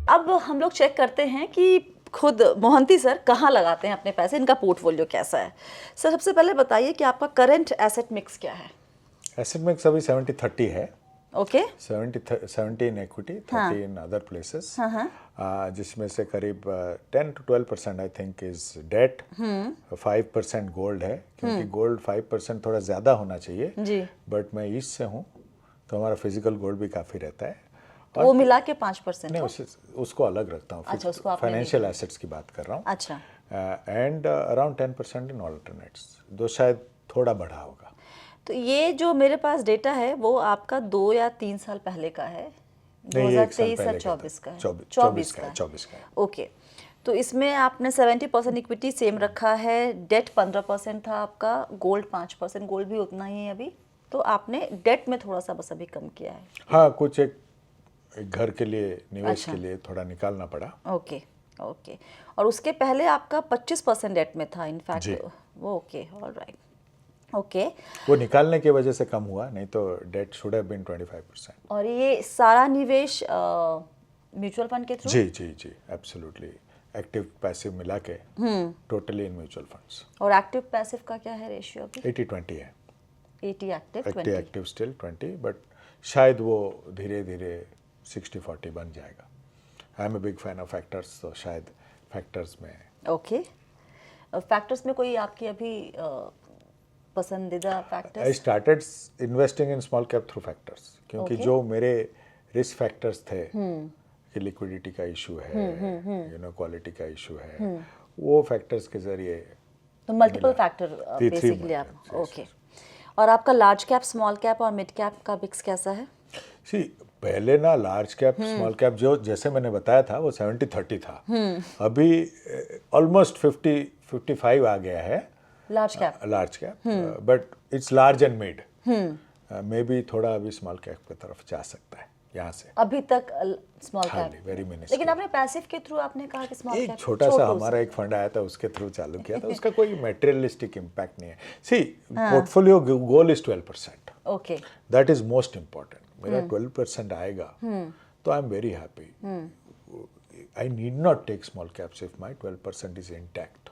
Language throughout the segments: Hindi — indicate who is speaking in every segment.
Speaker 1: अब हम लोग चेक करते हैं कि खुद मोहंती सर कहाँ लगाते हैं अपने पैसे, इनका पोर्टफोलियो कैसा है। सर सबसे पहले बताइए कि आपका करंट एसेट मिक्स क्या है।
Speaker 2: एसेट मिक्स अभी 70-30 है।
Speaker 1: Okay
Speaker 2: 70 in equity, 30 in other places, जिसमें से करीब 10 to 12% I think is debt, 5% gold है, क्योंकि गोल्ड 5% थोड़ा ज़्यादा होना चाहिए
Speaker 1: जी।
Speaker 2: बट मैं ईस्ट से हूँ तो हमारा फिजिकल गोल्ड भी काफ़ी रहता है।
Speaker 1: तो वो मिला के 5%
Speaker 2: नहीं, उसको अलग रखता हूँ।
Speaker 1: अच्छा, उसको आपने
Speaker 2: फाइनेंशियल एसेट्स की बात कर रहा हूँ।
Speaker 1: अच्छा।
Speaker 2: एंड अराउंड 10% इन ऑल्टरनेट्स, जो शायद थोड़ा बढ़ा होगा।
Speaker 1: तो ये जो मेरे पास डेटा है वो आपका 2 या 3 साल पहले का है, 2023 या 24 का है।
Speaker 2: 24 का है।
Speaker 1: ओके, तो इसमें आपने 70% इक्विटी सेम रखा है, डेट 15% था आपका, गोल्ड 5%, गोल्ड भी उतना ही है अभी, तो आपने डेट में थोड़ा सा बस अभी कम किया है।
Speaker 2: हाँ, कुछ एक घर के लिए, निवेश के लिए थोड़ा निकालना पड़ा।
Speaker 1: Okay okay. और उसके पहले आपका 25% डेट में था इनफैक्ट वो। Okay, alright. ओके,
Speaker 2: वो निकालने की वजह से कम हुआ, नहीं तो डेट शुड हैव बीन 25%।
Speaker 1: और ये सारा निवेश म्यूचुअल फंड के थ्रू?
Speaker 2: जी जी जी, एब्सोल्युटली। एक्टिव पैसिव मिला के टोटली इन म्यूचुअल फंड्स।
Speaker 1: और एक्टिव पैसिव का क्या है रेशियो अभी?
Speaker 2: 80-20 है।
Speaker 1: 80 एक्टिव,
Speaker 2: 80 एक्टिव स्टिल 20, बट शायद वो धीरे धीरे 60-40 बन जाएगा। I am a big fan of factors, तो शायद फैक्टर्स में।
Speaker 1: ओके, फैक्टर्स में कोई आपकी अभी पसंदीदा factors?
Speaker 2: I started investing in small cap through factors, क्योंकि जो मेरे रिस्क फैक्टर्स थे कि लिक्विडिटी का इशू है, क्वालिटी का इशू है, वो फैक्टर्स के जरिए।
Speaker 1: तो मल्टीपल फैक्टर बेसिकली आप। ओके, और आपका लार्ज कैप, स्मॉल कैप और मिड कैप का मिक्स कैसा है?
Speaker 2: सी, पहले ना लार्ज कैप स्मॉल कैप जो जैसे मैंने बताया था वो 70-30 था। अभी ऑलमोस्ट 50-55 आ गया है
Speaker 1: large cap,
Speaker 2: but it's large and mid. May be थोड़ा अभी स्मॉल कैप की तरफ जा सकता है यहाँ से।
Speaker 1: अभी तक स्मॉल कैप
Speaker 2: वेरी मिनिस्टर।
Speaker 1: लेकिन आपने पैसिव के थ्रू आपने कहा कि स्मॉल कैप,
Speaker 2: एक छोटा सा हमारा एक फंड आया था, उसके थ्रू चालू किया था। उसका कोई मटेरियलिस्टिक इम्पैक्ट नहीं है। See, portfolio goal is 12%।
Speaker 1: Okay,
Speaker 2: that is most important. मेरा 12% आएगा तो I am very happy. I need not take small caps if my 12% is intact.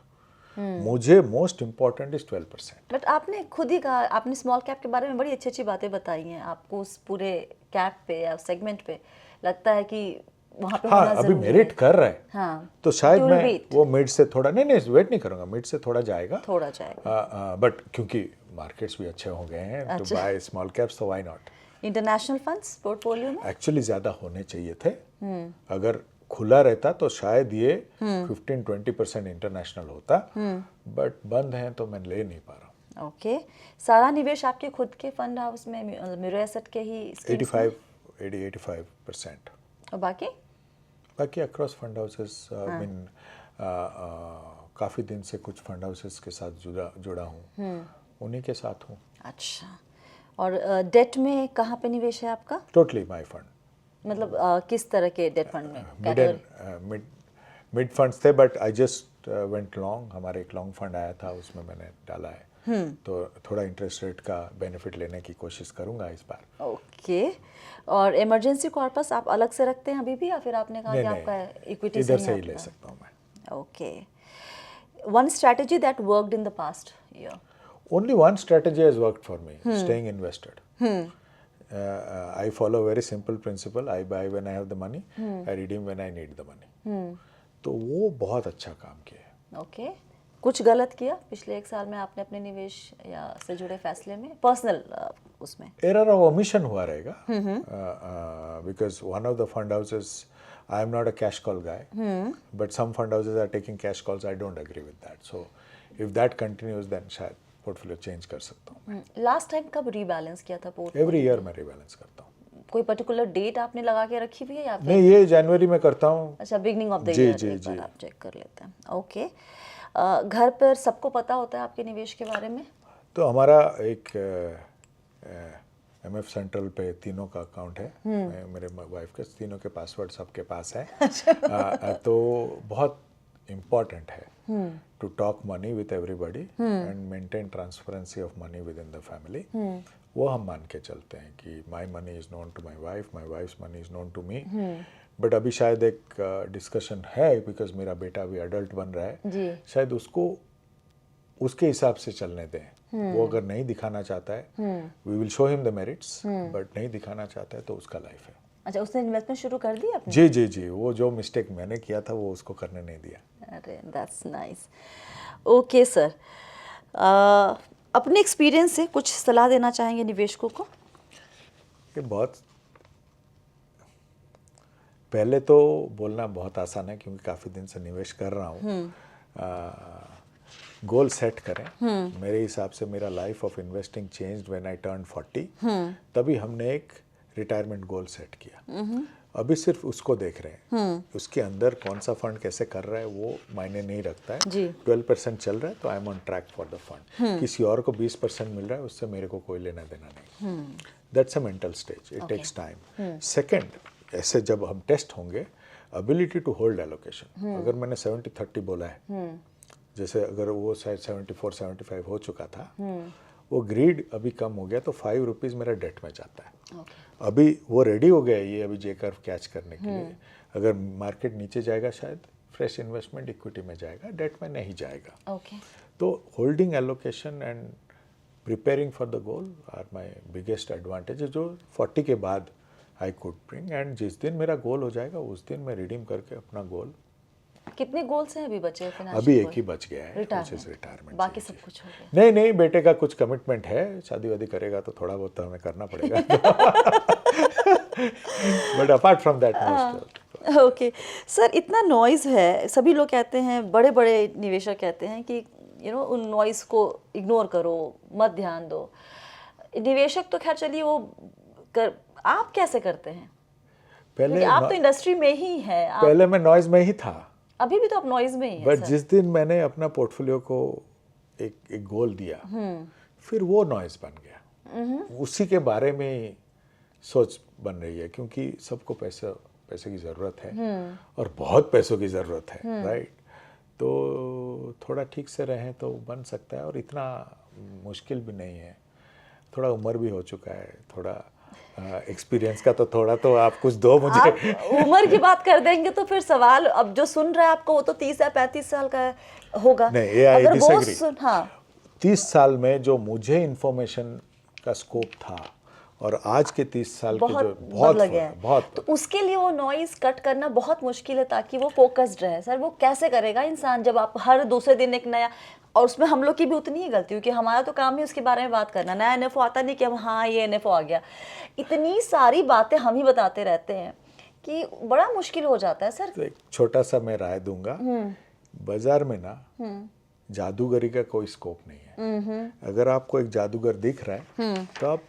Speaker 2: मुझे मोस्ट इम्पॉर्टेंट इज 12%।
Speaker 1: बट आपने खुद ही कहा, आपने स्मॉल कैप के बारे में बड़ी अच्छी अच्छी बातें बताई हैं। आपको उस पूरे कैप पे या सेगमेंट पे लगता है कि वहाँ पे होना
Speaker 2: अभी मेरिट कर रहा है।
Speaker 1: हाँ,
Speaker 2: तो शायद मैं वो मिड से थोड़ा नहीं वेट नहीं करूंगा, मिड से थोड़ा जाएगा। बट क्योंकि मार्केट्स भी अच्छे हो गए हैं तो बाय स्मॉल कैप्स, तो why not.
Speaker 1: International funds portfolio में
Speaker 2: एक्चुअली ज़्यादा होने चाहिए थे। अगर खुला रहता तो शायद ये 15-20% इंटरनेशनल होता, बट बंद है तो मैं ले नहीं पा रहा हूँ।
Speaker 1: ओके, सारा निवेश आपके खुद के फंड हाउस में, मिरो एसेट के ही
Speaker 2: 85%
Speaker 1: और बाकी
Speaker 2: अक्रॉस फंड हाउसेस। काफ़ी दिन से कुछ फंड हाउसेस के साथ जुड़ा हूँ, उन्हीं के साथ हूँ।
Speaker 1: अच्छा, और डेट में कहाँ पे निवेश है आपका?
Speaker 2: Totally my fund.
Speaker 1: मतलब किस तरह के डेट फंड में?
Speaker 2: मिड फंड्स थे, but I just went long. हमारे एक लॉन्ग फंड आया था, उसमें मैंने डाला है। तो थोड़ा इंटरेस्ट रेट का बेनिफिट लेने की कोशिश करूंगा इस बार।
Speaker 1: ओके, और इमरजेंसी कॉर्पस आप अलग से रखते हैं अभी भी, या फिर आपने कहा कि आपका इक्विटी
Speaker 2: इधर से ही ले सकता हूँ मैं?
Speaker 1: Okay, one strategy that worked in the past year?
Speaker 2: Only one strategy has worked for me, staying invested. I follow a very simple principle. I buy when I have the money, I redeem when I need the money. तो वो बहुत अच्छा काम किया है।
Speaker 1: ओके, कुछ गलत किया पिछले 1 साल में आपने अपने निवेश या से जुड़े फैसले में, पर्सनल उसमें?
Speaker 2: एरर ऑफ ओमिशन हुआ रहेगा, because one of the fund houses, I am not a cash call guy, but some fund houses are taking cash calls. I don't agree with that. So if that continues, then शायद पोर्टफोलियो चेंज कर सकता हूँ।
Speaker 1: लास्ट टाइम कब रीबैलेंस किया था पोर्टफोलियो?
Speaker 2: एवरी ईयर मैं रीबैलेंस करता हूँ।
Speaker 1: कोई पर्टिकुलर डेट आपने लगा के रखी हुई है या फिर?
Speaker 2: नहीं, ये जनवरी में करता हूँ।
Speaker 1: अच्छा, बिगनिंग ऑफ द ईयर एक बार आप चेक कर लेते हैं। ओके, घर पर सबको पता होता है आपके निवेश के बारे में? तो
Speaker 2: हमारा एक MF सेंट्रल पे तीनों का अकाउंट है, मेरे वाइफ के तीनों के पासवर्ड सबके पास है। तो बहुत इम्पॉर्टेंट है to talk money with everybody and maintain transparency of money within the family. वो हम मान के चलते हैं कि my money is known to my wife, my wife's money is known to me. But अभी शायद एक डिस्कशन है, बिकॉज मेरा बेटा अभी अडल्ट बन रहा है,
Speaker 1: जी
Speaker 2: शायद उसको उसके हिसाब से चलने दें। वो अगर नहीं दिखाना चाहता है, we will show him the merits, but नहीं दिखाना चाहता है तो उसका लाइफ है।
Speaker 1: अच्छा, उसने इन्वेस्टमेंट शुरू कर दी आपने?
Speaker 2: जी जी जी, वो जो मिस्टेक मैंने किया था वो उसको करने नहीं दिया।
Speaker 1: अरे दैट्स नाइस। ओके सर, अपने एक्सपीरियंस से कुछ सलाह देना चाहेंगे निवेशकों को?
Speaker 2: कि बहुत पहले तो बोलना बहुत आसान है क्योंकि काफ़ी दिन से निवेश कर रहा हूँ। गोल सेट करें। मेरे हिसाब से मेरा life of investing changed when I turn 40। तभी हमने एक रिटायरमेंट गोल सेट किया। अभी सिर्फ उसको देख रहे हैं, उसके अंदर कौन सा फंड कैसे कर रहा है वो मायने नहीं रखता है।
Speaker 1: जी।
Speaker 2: 12% चल रहा है तो I M on track for the fund. किसी और को 20% मिल रहा है, उससे मेरे को कोई लेना देना नहीं। That's a mental stage, it takes time. Second, ऐसे जब हम टेस्ट होंगे, एबिलिटी टू होल्ड एलोकेशन। अगर मैंने 70-30 बोला है, जैसे अगर वो शायद 74-75 हो चुका था, वो ग्रीड अभी कम हो गया तो 5 रुपीज़ मेरा डेट में जाता है। अभी वो रेडी हो गया है ये अभी जे कर्व कैच करने के लिए। अगर मार्केट नीचे जाएगा शायद फ्रेश इन्वेस्टमेंट इक्विटी में जाएगा, डेट में नहीं जाएगा।
Speaker 1: ओके।
Speaker 2: तो holding allocation and preparing for the goal are my biggest advantage, जो 40 के बाद आई कुड ब्रिंग। एंड जिस दिन मेरा गोल हो जाएगा उस दिन मैं रिडीम करके अपना गोल।
Speaker 1: कितने गोल्स हैं अभी बचे?
Speaker 2: अभी एक ही बच गया है,
Speaker 1: रिटायरमेंट। बाकी सब कुछ हो गया?
Speaker 2: नहीं नहीं, बेटे का कुछ कमिटमेंट है, शादी वादी करेगा तो थोड़ा बहुत तो हमें करना पड़ेगा। But apart from that.
Speaker 1: Okay sir, इतना नॉइज़ है, सभी लोग कहते हैं, बड़े बड़े निवेशक कहते हैं कि उन नॉइज़ को इग्नोर करो, मत ध्यान दो। निवेशक तो खैर चलिए वो आप कैसे करते हैं?
Speaker 2: पहले
Speaker 1: आप तो इंडस्ट्री में ही हैं।
Speaker 2: पहले मैं नॉइज में ही था,
Speaker 1: अभी भी तो आप नॉइज में ही हैं।
Speaker 2: बट जिस दिन मैंने अपना पोर्टफोलियो को एक गोल दिया, फिर वो नॉइज बन गया। उसी के बारे में ही सोच बन रही है, क्योंकि सबको पैसे की ज़रूरत है और बहुत पैसों की ज़रूरत है, राइट? तो थोड़ा ठीक से रहें तो बन सकता है, और इतना मुश्किल भी नहीं है। थोड़ा उम्र भी हो चुका है, थोड़ा एक्सपीरियंस का तो थोड़ा तो आप कुछ दो मुझे।
Speaker 1: आप उम्र की बात कर देंगे तो फिर सवाल, अब जो सुन रहा है आपको वो तो 30 या 35 साल का होगा।
Speaker 2: नहीं, ये आई डिसएग्री। 30 साल में जो मुझे इंफॉर्मेशन का स्कोप था और आज के 30 साल के जो बहुत
Speaker 1: लगे हैं,
Speaker 2: बहुत,
Speaker 1: तो उसके लिए वो नॉइज कट करना बहुत मुश्किल है ताकि वो फोकस्ड रहे। सर वो कैसे करेगा इंसान जब आप हर दूसरे दिन एक नया, और उसमें हम लोग की भी उतनी ही गलती, क्योंकि हमारा तो काम ही उसके बारे में बात करना। नया एनएफओ आता नहीं कि हम हाँ ये एनएफओ आ गया, इतनी सारी बातें हम ही बताते रहते हैं कि बड़ा मुश्किल हो जाता है सर।
Speaker 2: तो एक छोटा सा मैं राय दूंगा, बाजार में ना जादूगरी का कोई स्कोप नहीं है। अगर आपको एक जादूगर दिख रहा है तो आप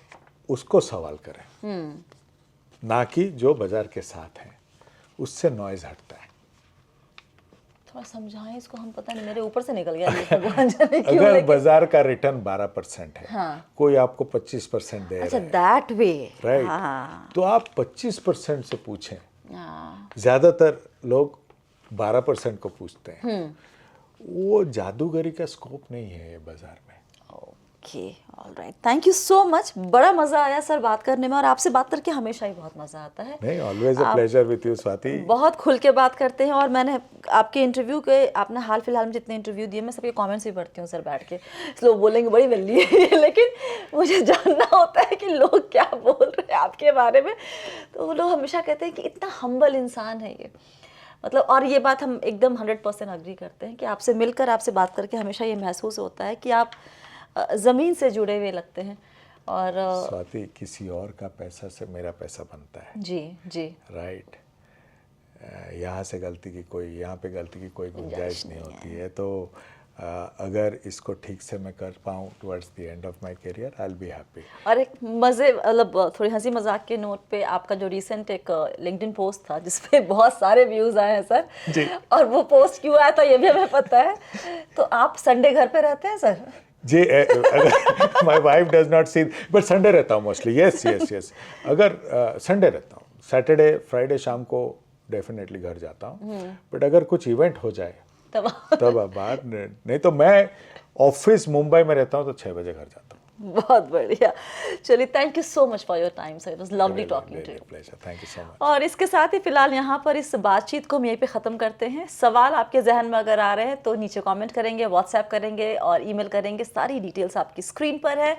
Speaker 2: उसको सवाल करें, ना कि जो बाजार के साथ है, उससे नॉइज हटता है।
Speaker 1: थोड़ा समझाएं इसको, हम पता नहीं मेरे ऊपर से निकल गया ये भगवान जाने क्यों।
Speaker 2: अगर बाजार का रिटर्न 12% है,
Speaker 1: हाँ।
Speaker 2: कोई आपको 25% दे
Speaker 1: अच्छा,
Speaker 2: रहा है,
Speaker 1: दैट वे,
Speaker 2: राइट?
Speaker 1: हाँ।
Speaker 2: तो आप 25% से पूछें।
Speaker 1: हाँ।
Speaker 2: ज्यादातर लोग 12% को पूछते हैं। वो जादूगरी का स्कोप नहीं है ये बाजार में।
Speaker 1: Okay, alright, thank you so much. बड़ा मजा आया सर बात करने में, और आपसे बात करके हमेशा ही बहुत मजा आता है।
Speaker 2: नहीं, always a pleasure with you Swati.
Speaker 1: बहुत खुल के बात करते हैं, और मैंने आपके इंटरव्यू के, आपने हाल फिलहाल में जितने इंटरव्यू दिए, मैं सबके कमेंट्स भी पढ़ती हूँ सर बैठ के। लोग बोलेंगे बड़ी वेल्ली है, लेकिन मुझे जानना होता है कि लोग क्या बोल रहे हैं आपके बारे में। तो वो लोग हमेशा कहते हैं कि इतना हम्बल इंसान है ये, मतलब, और ये बात हम एकदम 100% अग्री करते हैं कि आपसे मिलकर, आपसे बात करके हमेशा ये महसूस होता है कि आप ज़मीन से जुड़े हुए लगते हैं। और
Speaker 2: स्वाति, किसी और का पैसा से मेरा पैसा बनता है।
Speaker 1: जी जी,
Speaker 2: राइट। यहाँ से गलती की कोई, यहाँ पे गलती की कोई गुंजाइश नहीं होती है। तो अगर इसको ठीक से मैं कर पाऊँ towards the end of my career, I will be happy.
Speaker 1: और एक मज़े, मतलब थोड़ी हंसी मजाक के नोट पे, आपका जो रिसेंट एक लिंक्डइन पोस्ट था जिसपे बहुत सारे व्यूज़ आए हैं सर
Speaker 2: जी,
Speaker 1: और वो पोस्ट क्यों आया था ये भी हमें पता है। तो आप संडे घर पे रहते हैं सर?
Speaker 2: जी, अगर my wife does not see, but Sunday रहता हूँ मोस्टली। यस यस यस, अगर संडे रहता हूँ, सैटरडे फ्राइडे शाम को डेफिनेटली घर जाता हूँ। बट अगर कुछ इवेंट हो जाए तब बाहर, नहीं तो मैं ऑफिस मुंबई में रहता हूँ तो 6 बजे घर जाता हूँ।
Speaker 1: बहुत बढ़िया। चलिए, thank you so much for your time sir, it was lovely talking to you.
Speaker 2: Pleasure, thank you so much.
Speaker 1: और इसके साथ ही फिलहाल यहाँ पर इस बातचीत को हम यहीं पे ख़त्म करते हैं। सवाल आपके जहन में अगर आ रहे हैं तो नीचे कमेंट करेंगे, व्हाट्सएप करेंगे और ईमेल करेंगे, सारी डिटेल्स आपकी स्क्रीन पर है।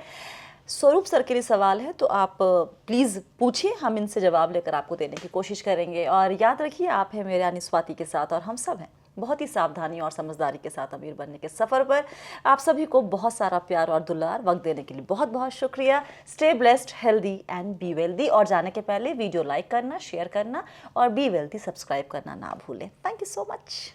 Speaker 1: स्वरूप सर के लिए सवाल है तो आप प्लीज़ पूछिए, हम इनसे जवाब लेकर आपको देने की कोशिश करेंगे। और याद रखिए, आप हैं मेरे यानी स्वाति के साथ और हम सब हैं बहुत ही सावधानी और समझदारी के साथ अमीर बनने के सफ़र पर। आप सभी को बहुत सारा प्यार और दुलार वक्त देने के लिए बहुत बहुत शुक्रिया। Stay blessed, healthy and be wealthy. और जाने के पहले वीडियो लाइक करना, शेयर करना और बी वेल्दी सब्सक्राइब करना ना भूलें। Thank you so much.